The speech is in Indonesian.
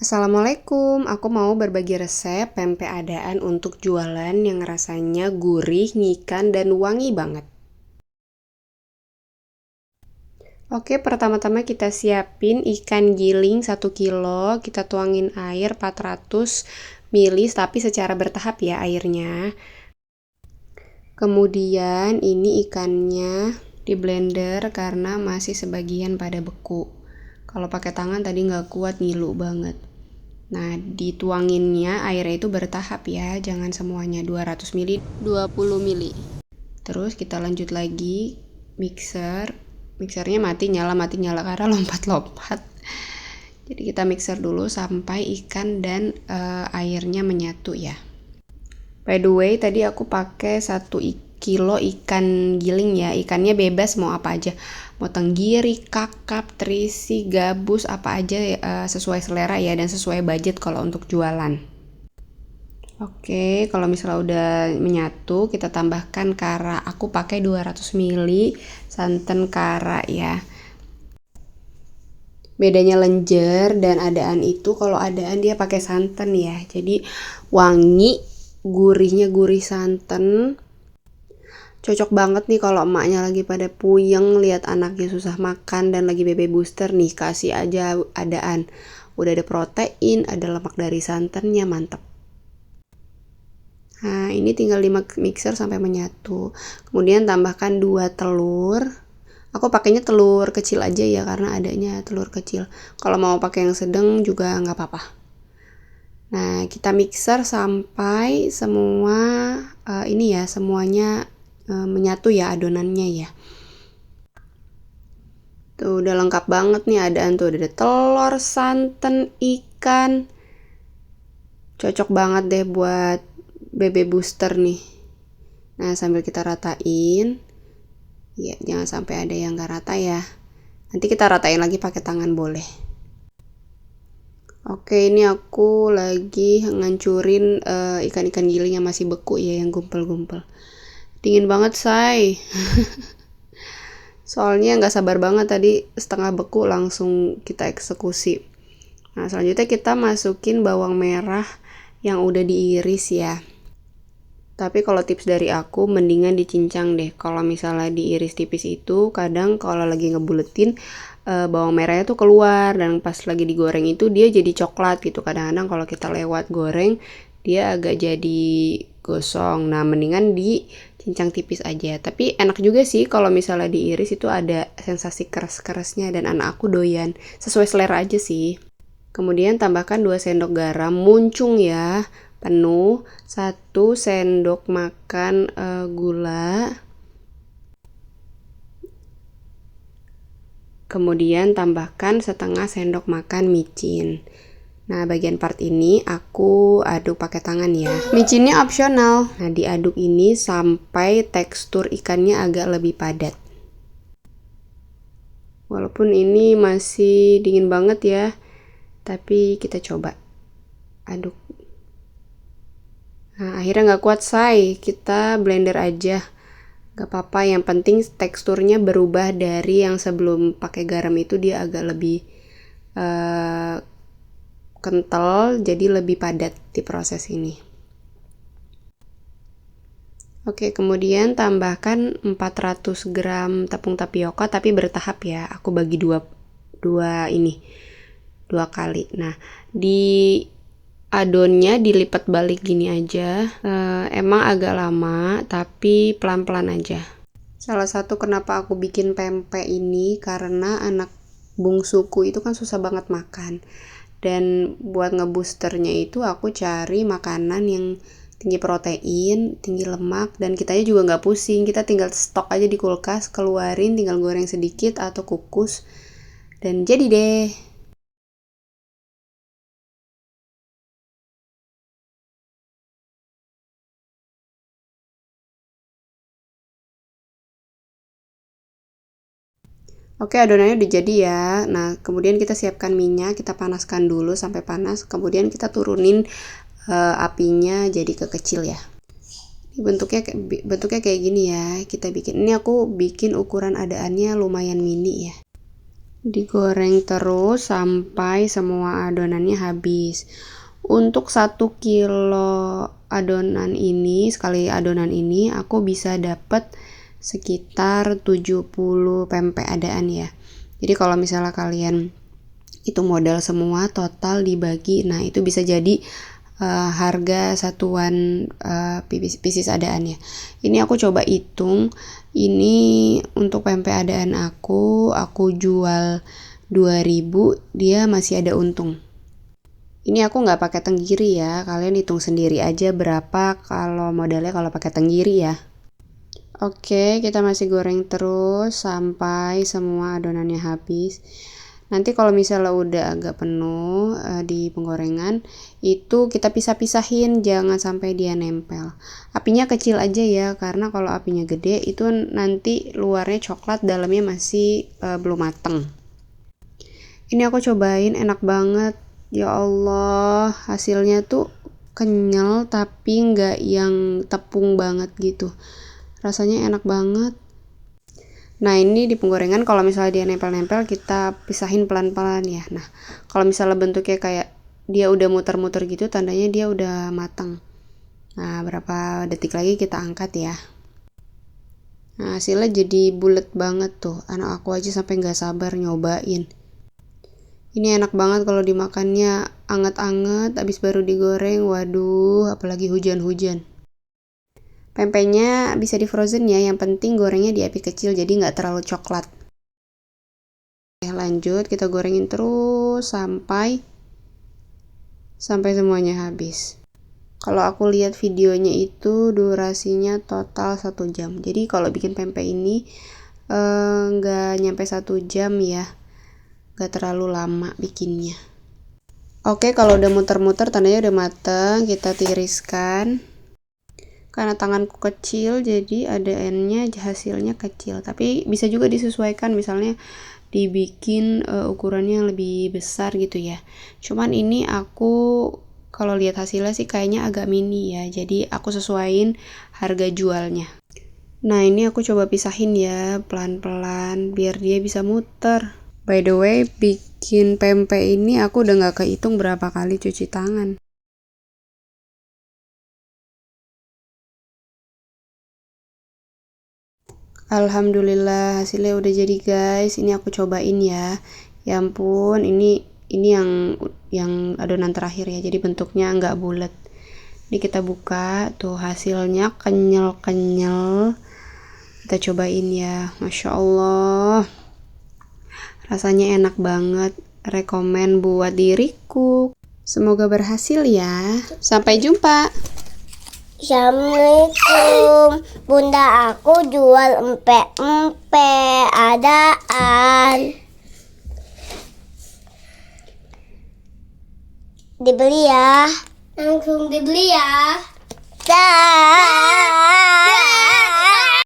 Assalamualaikum, aku mau berbagi resep pempek adaan untuk jualan yang rasanya gurih, ngikan, dan wangi banget. Oke, pertama-tama kita siapin ikan giling 1 kilo, kita tuangin air 400 ml, tapi secara bertahap ya airnya. Kemudian ini ikannya di blender karena masih sebagian pada beku. Kalau pakai tangan tadi nggak kuat, ngilu banget. Nah, dituanginnya airnya itu bertahap ya, jangan semuanya 200 ml, 20 ml. Terus kita lanjut lagi mixernya mati nyala karena lompat-lompat. Jadi kita mixer dulu sampai ikan dan airnya menyatu ya. By the way, tadi aku pakai 1 kilo ikan giling ya. Ikannya bebas mau apa aja. Mau tenggiri, kakap, terisi, gabus, apa aja sesuai selera ya dan sesuai budget kalau untuk jualan. Oke, kalau misalnya udah menyatu, kita tambahkan kara. Aku pakai 200 ml santan kara ya. Bedanya lenjer dan adaan itu, kalau adaan dia pakai santan ya. Jadi wangi, gurihnya gurih santan. Cocok banget nih kalau emaknya lagi pada puyeng lihat anaknya susah makan dan lagi baby booster nih, kasih aja adaan. Udah ada protein, ada lemak dari santannya, mantep. Nah, ini tinggal di mixer sampai menyatu. Kemudian tambahkan 2 telur. Aku pakainya telur kecil aja ya karena adanya telur kecil. Kalau mau pakai yang sedang juga nggak apa-apa. Nah, kita mixer sampai semua semuanya menyatu ya adonannya ya. Tuh udah lengkap banget nih adaan tuh, ada telur, santan, ikan. Cocok banget deh buat baby booster nih. Nah, sambil kita ratain. Ya, jangan sampai ada yang gak rata ya. Nanti kita ratain lagi pakai tangan boleh. Oke, ini aku lagi ngancurin ikan-ikan giling yang masih beku ya, yang gumpel-gumpel. Dingin banget, say. Soalnya nggak sabar banget tadi setengah beku langsung kita eksekusi. Nah, selanjutnya kita masukin bawang merah yang udah diiris ya. Tapi kalau tips dari aku mendingan dicincang deh. Kalau misalnya diiris tipis itu kadang kalau lagi ngebuletin bawang merahnya tuh keluar dan pas lagi digoreng itu dia jadi coklat gitu. Kadang-kadang kalau kita lewat goreng dia agak jadi gosong. Nah, mendingan dicincang tipis aja. Tapi enak juga sih kalau misalnya diiris itu ada sensasi keras-kerasnya dan anak aku doyan. Sesuai selera aja sih. Kemudian tambahkan 2 sendok garam muncung ya, penuh. 1 sendok makan gula. Kemudian tambahkan setengah sendok makan micin. Nah, bagian part ini aku aduk pakai tangan ya. Micinnya opsional. Nah, diaduk ini sampai tekstur ikannya agak lebih padat. Walaupun ini masih dingin banget ya, tapi kita coba aduk. Nah, akhirnya nggak kuat, say. Kita blender aja. Gak apa-apa, yang penting teksturnya berubah dari yang sebelum pakai garam itu dia agak lebih kental, jadi lebih padat di proses ini. Oke, kemudian tambahkan 400 gram tepung tapioka tapi bertahap ya. Aku bagi dua kali. Nah, di adonnya dilipat balik gini aja. Emang agak lama, tapi pelan-pelan aja. Salah satu kenapa aku bikin pempek ini karena anak bungsuku itu kan susah banget makan. Dan buat ngeboosternya itu aku cari makanan yang tinggi protein, tinggi lemak, dan kitanya juga nggak pusing. Kita tinggal stok aja di kulkas, keluarin, tinggal goreng sedikit atau kukus, dan jadi deh. Oke, adonannya udah jadi ya. Nah, kemudian kita siapkan minyak, kita panaskan dulu sampai panas. Kemudian kita turunin apinya jadi kekecil ya. Bentuknya kayak gini ya. Kita bikin. Ini aku bikin ukuran adaannya lumayan mini ya. Digoreng terus sampai semua adonannya habis. Untuk 1 kilo adonan ini, sekali adonan ini aku bisa dapat sekitar 70 pempek adaan ya. Jadi kalau misalnya kalian itu modal semua total dibagi, nah itu bisa jadi harga satuan pieces adaan ya. Ini aku coba hitung, ini untuk pempek adaan aku jual 2000, dia masih ada untung. Ini aku nggak pakai tenggiri ya, kalian hitung sendiri aja berapa kalau modalnya kalau pakai tenggiri ya. Oke, kita masih goreng terus sampai semua adonannya habis. Nanti kalau misalnya udah agak penuh di penggorengan, itu kita pisah-pisahin, jangan sampai dia nempel. Apinya kecil aja ya, karena kalau apinya gede itu nanti luarnya coklat, dalamnya masih belum mateng. Ini aku cobain, enak banget. Ya Allah, hasilnya tuh kenyal tapi nggak yang tepung banget gitu. Rasanya enak banget. Nah ini di penggorengan kalau misalnya dia nempel-nempel kita pisahin pelan-pelan ya. Nah kalau misalnya bentuknya kayak dia udah muter-muter gitu, tandanya dia udah matang. Nah berapa detik lagi kita angkat ya. Nah hasilnya jadi bulet banget tuh. Anak aku aja sampai gak sabar nyobain. Ini enak banget kalau dimakannya anget-anget abis baru digoreng. Waduh, apalagi hujan-hujan. Pempeknya bisa di frozen ya, yang penting gorengnya di api kecil jadi nggak terlalu coklat. Lanjut, kita gorengin terus sampai semuanya habis. Kalau aku lihat videonya itu durasinya total 1 jam. Jadi kalau bikin pempek ini nggak nyampe 1 jam ya, nggak terlalu lama bikinnya. Oke, kalau udah muter-muter tandanya udah mateng, kita tiriskan. Karena tanganku kecil jadi ADN-nya hasilnya kecil, tapi bisa juga disesuaikan, misalnya dibikin ukurannya lebih besar gitu ya. Cuman ini aku kalau lihat hasilnya sih kayaknya agak mini ya, jadi aku sesuaiin harga jualnya. Nah ini aku coba pisahin ya pelan-pelan biar dia bisa muter. By the way, bikin pempek ini aku udah gak kehitung berapa kali cuci tangan. Alhamdulillah hasilnya udah jadi guys. Ini aku cobain ya. Ya ampun, ini yang adonan terakhir ya. Jadi bentuknya nggak bulat. Ini kita buka, tuh hasilnya kenyal-kenyal. Kita cobain ya. Masya Allah. Rasanya enak banget. Rekomen buat diriku. Semoga berhasil ya. Sampai jumpa. Assalamualaikum, bunda aku jual empek-empek adaan. Dibeli ya. Langsung dibeli ya. Dah.